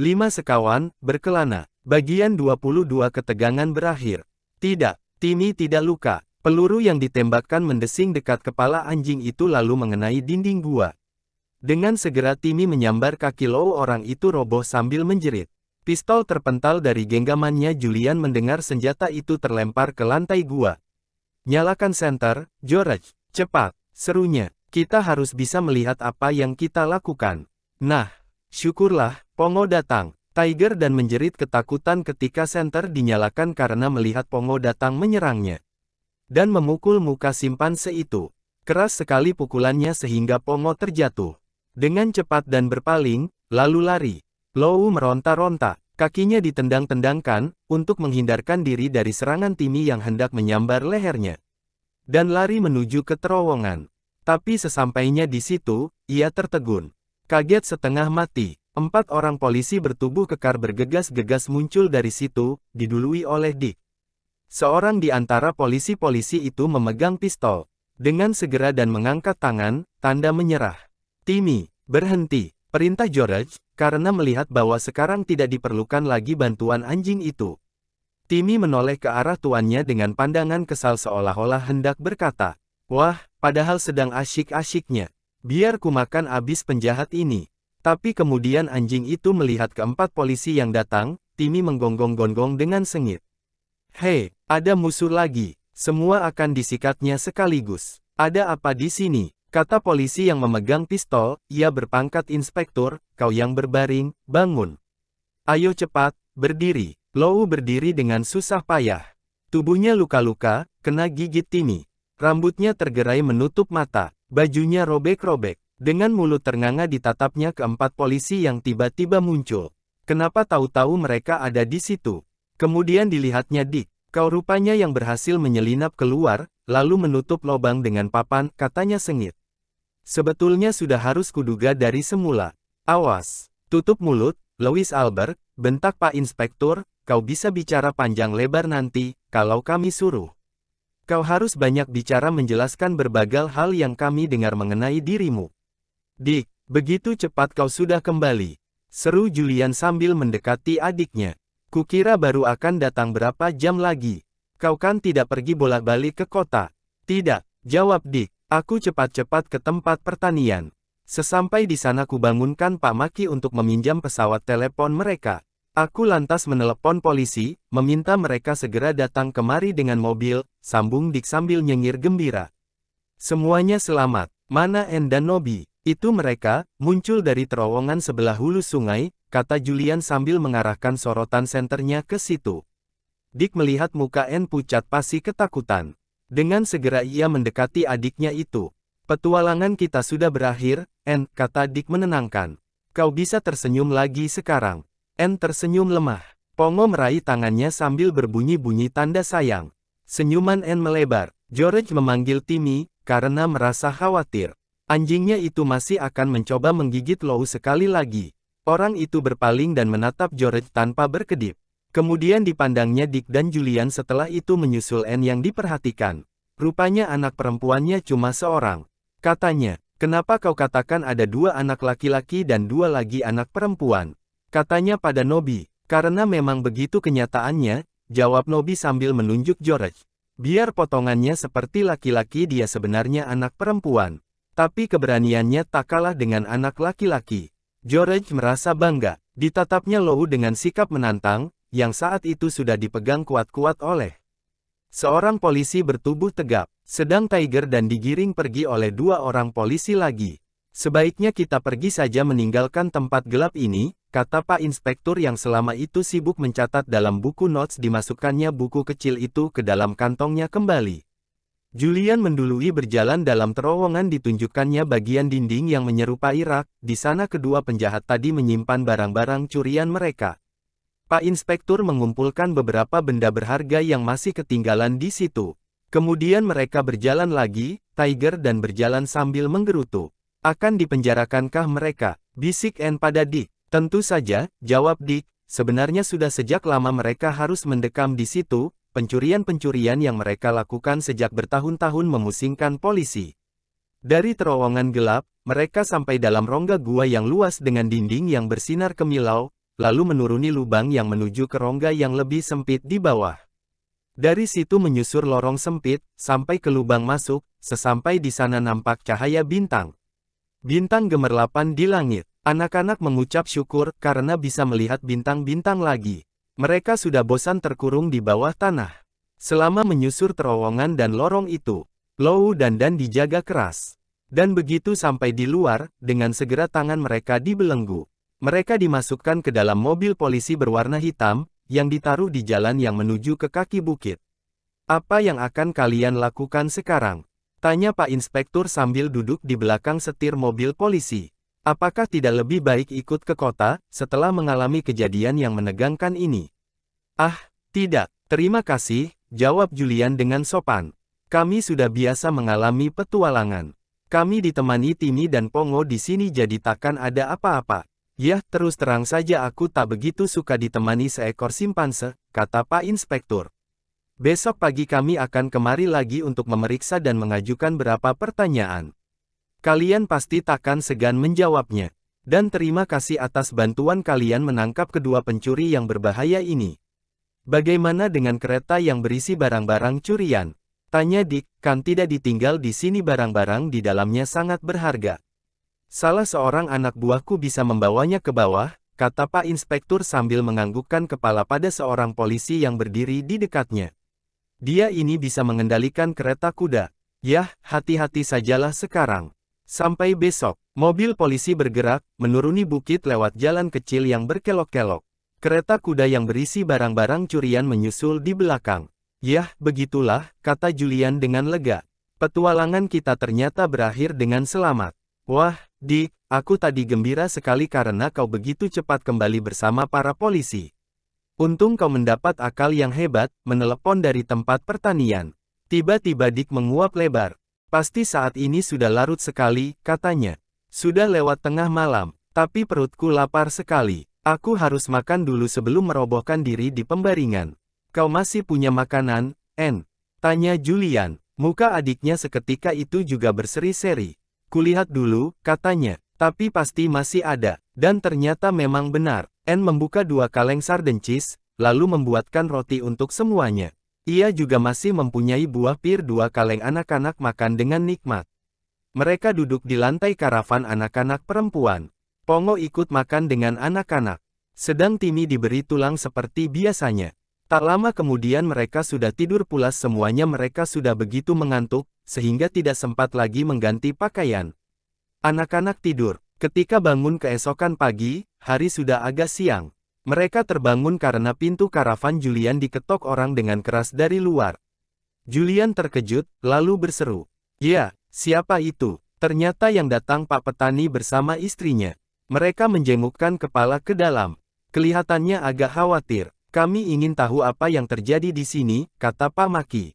5 sekawan, berkelana. Bagian 22 ketegangan berakhir. Tidak, Timmy tidak luka. Peluru yang ditembakkan mendesing dekat kepala anjing itu lalu mengenai dinding gua. Dengan segera Timmy menyambar kaki Lou, orang itu roboh sambil menjerit. Pistol terpental dari genggamannya. Julian mendengar senjata itu terlempar ke lantai gua. Nyalakan senter, George, cepat, serunya. Kita harus bisa melihat apa yang kita lakukan. Nah, syukurlah, Pongo datang. Tiger dan menjerit ketakutan ketika senter dinyalakan karena melihat Pongo datang menyerangnya. Dan memukul muka simpanse itu. Keras sekali pukulannya sehingga Pongo terjatuh. Dengan cepat dan berpaling, lalu lari. Lou meronta-ronta. Kakinya ditendang-tendangkan, untuk menghindarkan diri dari serangan Timmy yang hendak menyambar lehernya. Dan lari menuju ke terowongan. Tapi sesampainya di situ, ia tertegun. Kaget setengah mati. 4 orang polisi bertubuh kekar bergegas-gegas muncul dari situ, didului oleh Dick. Seorang di antara polisi-polisi itu memegang pistol. Dengan segera dan mengangkat tangan, tanda menyerah. Timmy, berhenti, perintah George, karena melihat bahwa sekarang tidak diperlukan lagi bantuan anjing itu. Timmy menoleh ke arah tuannya dengan pandangan kesal seolah-olah hendak berkata, "Wah, padahal sedang asyik-asyiknya. Biar ku makan abis penjahat ini." Tapi kemudian anjing itu melihat keempat polisi yang datang. Timmy menggonggong-gonggong dengan sengit. "Hei, ada musuh lagi. Semua akan disikatnya sekaligus. Ada apa di sini?" kata polisi yang memegang pistol. Ia berpangkat inspektur. "Kau yang berbaring, bangun. Ayo cepat, berdiri." Lou berdiri dengan susah payah. Tubuhnya luka-luka, kena gigit Timmy. Rambutnya tergerai menutup mata. Bajunya robek-robek. Dengan mulut ternganga ditatapnya keempat polisi yang tiba-tiba muncul. Kenapa tahu-tahu mereka ada di situ? Kemudian dilihatnya Dick. "Kau rupanya yang berhasil menyelinap keluar, lalu menutup lubang dengan papan," katanya sengit. "Sebetulnya sudah harus kuduga dari semula." "Awas, tutup mulut, Louis Albert," bentak Pak Inspektur, "kau bisa bicara panjang lebar nanti, kalau kami suruh. Kau harus banyak bicara menjelaskan berbagai hal yang kami dengar mengenai dirimu." "Dick, begitu cepat kau sudah kembali," seru Julian sambil mendekati adiknya. "Kukira baru akan datang berapa jam lagi. Kau kan tidak pergi bolak-balik ke kota?" "Tidak," jawab Dick. "Aku cepat-cepat ke tempat pertanian. Sesampai di sana kubangunkan Pak Maki untuk meminjam pesawat telepon mereka. Aku lantas menelepon polisi, meminta mereka segera datang kemari dengan mobil," sambung Dick sambil nyengir gembira. "Semuanya selamat. Mana Anne dan Nobby?" "Itu mereka, muncul dari terowongan sebelah hulu sungai," kata Julian sambil mengarahkan sorotan senternya ke situ. Dick melihat muka Anne pucat pasi ketakutan. Dengan segera ia mendekati adiknya itu. "Petualangan kita sudah berakhir, Anne," kata Dick menenangkan. "Kau bisa tersenyum lagi sekarang." Anne tersenyum lemah. Pongo meraih tangannya sambil berbunyi-bunyi tanda sayang. Senyuman Anne melebar. George memanggil Timmy, karena merasa khawatir. Anjingnya itu masih akan mencoba menggigit Lou sekali lagi. Orang itu berpaling dan menatap George tanpa berkedip. Kemudian dipandangnya Dick dan Julian, setelah itu menyusul Anne yang diperhatikan. "Rupanya anak perempuannya cuma seorang," katanya. "Kenapa kau katakan ada 2 anak laki-laki dan 2 lagi anak perempuan?" katanya pada Nobby. "Karena memang begitu kenyataannya," jawab Nobby sambil menunjuk George. "Biar potongannya seperti laki-laki, dia sebenarnya anak perempuan. Tapi keberaniannya tak kalah dengan anak laki-laki." George merasa bangga. Ditatapnya Lou dengan sikap menantang, yang saat itu sudah dipegang kuat-kuat oleh seorang polisi bertubuh tegap. Sedang Tiger dan digiring pergi oleh 2 orang polisi lagi. "Sebaiknya kita pergi saja meninggalkan tempat gelap ini," kata Pak Inspektur yang selama itu sibuk mencatat dalam buku notes. Dimasukkannya buku kecil itu ke dalam kantongnya kembali. Julian mendului berjalan dalam terowongan. Ditunjukkannya bagian dinding yang menyerupai rak. Di sana kedua penjahat tadi menyimpan barang-barang curian mereka. Pak Inspektur mengumpulkan beberapa benda berharga yang masih ketinggalan di situ. Kemudian mereka berjalan lagi, Tiger dan berjalan sambil menggerutu. "Akan dipenjarakankah mereka?" bisik Anne pada Dick. "Tentu saja," jawab Dick. "Sebenarnya sudah sejak lama mereka harus mendekam di situ. Pencurian-pencurian yang mereka lakukan sejak bertahun-tahun memusingkan polisi." Dari terowongan gelap, mereka sampai dalam rongga gua yang luas dengan dinding yang bersinar kemilau. lalu menuruni lubang yang menuju ke rongga yang lebih sempit di bawah. Dari situ menyusur lorong sempit, sampai ke lubang masuk, sesampai di sana nampak cahaya bintang. Bintang gemerlapan di langit. Anak-anak mengucap syukur karena bisa melihat bintang-bintang lagi. Mereka sudah bosan terkurung di bawah tanah. Selama menyusur terowongan dan lorong itu, Lou dan Dan dijaga keras. Dan begitu sampai di luar, dengan segera tangan mereka dibelenggu. Mereka dimasukkan ke dalam mobil polisi berwarna hitam, yang ditaruh di jalan yang menuju ke kaki bukit. "Apa yang akan kalian lakukan sekarang?" tanya Pak Inspektur sambil duduk di belakang setir mobil polisi. "Apakah tidak lebih baik ikut ke kota, setelah mengalami kejadian yang menegangkan ini?" "Ah, tidak, terima kasih," jawab Julian dengan sopan. "Kami sudah biasa mengalami petualangan. Kami ditemani Timmy dan Pongo di sini jadi takkan ada apa-apa." "Yah, terus terang saja aku tak begitu suka ditemani seekor simpanse," kata Pak Inspektur. "Besok pagi kami akan kemari lagi untuk memeriksa dan mengajukan beberapa pertanyaan. Kalian pasti takkan segan menjawabnya. Dan terima kasih atas bantuan kalian menangkap kedua pencuri yang berbahaya ini." "Bagaimana dengan kereta yang berisi barang-barang curian?" tanya Dick. "Kan tidak ditinggal di sini, barang-barang di dalamnya sangat berharga. Salah seorang anak buahku bisa membawanya ke bawah," kata Pak Inspektur sambil menganggukkan kepala pada seorang polisi yang berdiri di dekatnya. "Dia ini bisa mengendalikan kereta kuda. Yah, hati-hati sajalah sekarang. Sampai besok." Mobil polisi bergerak, menuruni bukit lewat jalan kecil yang berkelok-kelok. Kereta kuda yang berisi barang-barang curian menyusul di belakang. "Yah, begitulah," kata Julian dengan lega. "Petualangan kita ternyata berakhir dengan selamat. Wah, Dick, aku tadi gembira sekali karena kau begitu cepat kembali bersama para polisi. Untung kau mendapat akal yang hebat, menelepon dari tempat pertanian." Tiba-tiba Dick menguap lebar. "Pasti saat ini sudah larut sekali," katanya. "Sudah lewat tengah malam, tapi perutku lapar sekali. Aku harus makan dulu sebelum merobohkan diri di pembaringan." "Kau masih punya makanan, Anne?" tanya Julian. Muka adiknya seketika itu juga berseri-seri. "Kulihat dulu," katanya. "Tapi pasti masih ada." Dan ternyata memang benar. Anne membuka 2 kaleng sarden cheese, lalu membuatkan roti untuk semuanya. Ia juga masih mempunyai buah pir. 2 kaleng anak-anak makan dengan nikmat. Mereka duduk di lantai karavan anak-anak perempuan. Pongo ikut makan dengan anak-anak. Sedang Timmy diberi tulang seperti biasanya. Tak lama kemudian mereka sudah tidur pulas, semuanya mereka sudah begitu mengantuk, sehingga tidak sempat lagi mengganti pakaian. Anak-anak tidur. Ketika bangun keesokan pagi, hari sudah agak siang. Mereka terbangun karena pintu karavan Julian diketok orang dengan keras dari luar. Julian terkejut, lalu berseru, "Ya, siapa itu?" Ternyata yang datang Pak Petani bersama istrinya. Mereka menjengukkan kepala ke dalam. Kelihatannya agak khawatir. "Kami ingin tahu apa yang terjadi di sini," kata Pak Maki.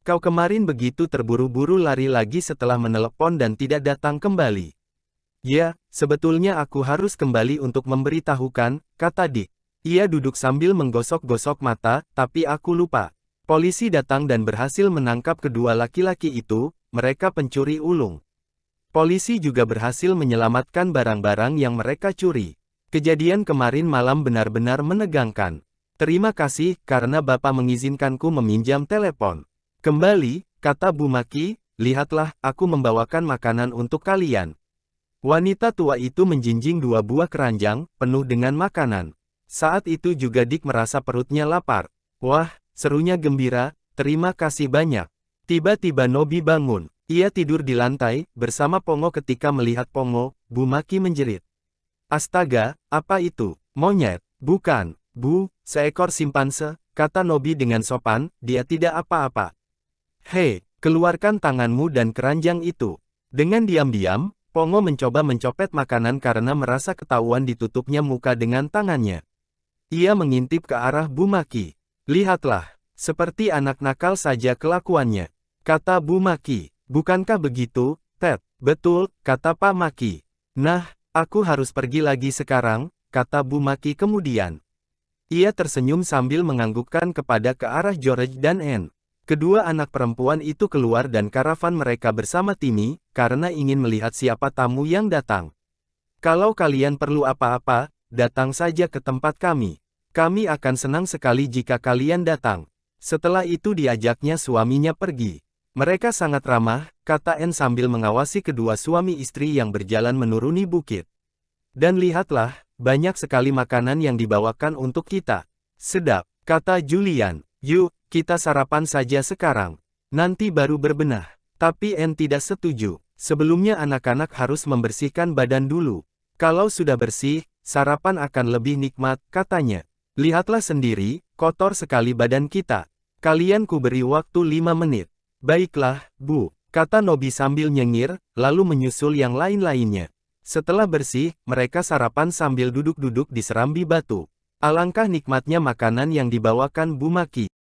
"Kau kemarin begitu terburu-buru lari lagi setelah menelepon dan tidak datang kembali." "Ya, sebetulnya aku harus kembali untuk memberitahukan," kata Dick. Ia duduk sambil menggosok-gosok mata, "Tapi aku lupa. Polisi datang dan berhasil menangkap kedua laki-laki itu, mereka pencuri ulung. Polisi juga berhasil menyelamatkan barang-barang yang mereka curi. Kejadian kemarin malam benar-benar menegangkan. Terima kasih karena Bapak mengizinkanku meminjam telepon." "Kembali," kata Bu Maki, "lihatlah, aku membawakan makanan untuk kalian." Wanita tua itu menjinjing 2 buah keranjang, penuh dengan makanan. Saat itu juga Dick merasa perutnya lapar. "Wah," serunya gembira, "terima kasih banyak." Tiba-tiba Nobby bangun. Ia tidur di lantai, bersama Pongo. Ketika melihat Pongo, Bu Maki menjerit. "Astaga, apa itu? Monyet?" "Bukan, Bu, seekor simpanse," kata Nobby dengan sopan, "dia tidak apa-apa." "Hei, keluarkan tanganmu dan keranjang itu." Dengan diam-diam, Pongo mencoba mencopet makanan karena merasa ketahuan ditutupnya muka dengan tangannya. Ia mengintip ke arah Bu Maki. "Lihatlah, seperti anak nakal saja kelakuannya," kata Bu Maki. "Bukankah begitu, Ted?" "Betul," kata Pak Maki. "Nah, aku harus pergi lagi sekarang," kata Bu Maki kemudian. Ia tersenyum sambil menganggukkan kepada ke arah George dan Anne. Kedua anak perempuan itu keluar dan karavan mereka bersama Timmy, karena ingin melihat siapa tamu yang datang. "Kalau kalian perlu apa-apa, datang saja ke tempat kami. Kami akan senang sekali jika kalian datang. Setelah itu diajaknya suaminya pergi. Mereka sangat ramah, kata N sambil mengawasi kedua suami istri yang berjalan menuruni bukit. Dan lihatlah, banyak sekali makanan yang dibawakan untuk kita. Sedap, kata Julian. Yuk, kita sarapan saja sekarang. Nanti baru berbenah. Tapi N tidak setuju. Sebelumnya anak-anak harus membersihkan badan dulu. Kalau sudah bersih, sarapan akan lebih nikmat, katanya. Lihatlah sendiri, kotor sekali badan kita. Kalian kuberi waktu 5 menit. Baiklah, Bu, kata Nobi sambil nyengir, lalu menyusul yang lain-lainnya. Setelah bersih, mereka sarapan sambil duduk-duduk di serambi batu. Alangkah nikmatnya makanan yang dibawakan Bu Maki.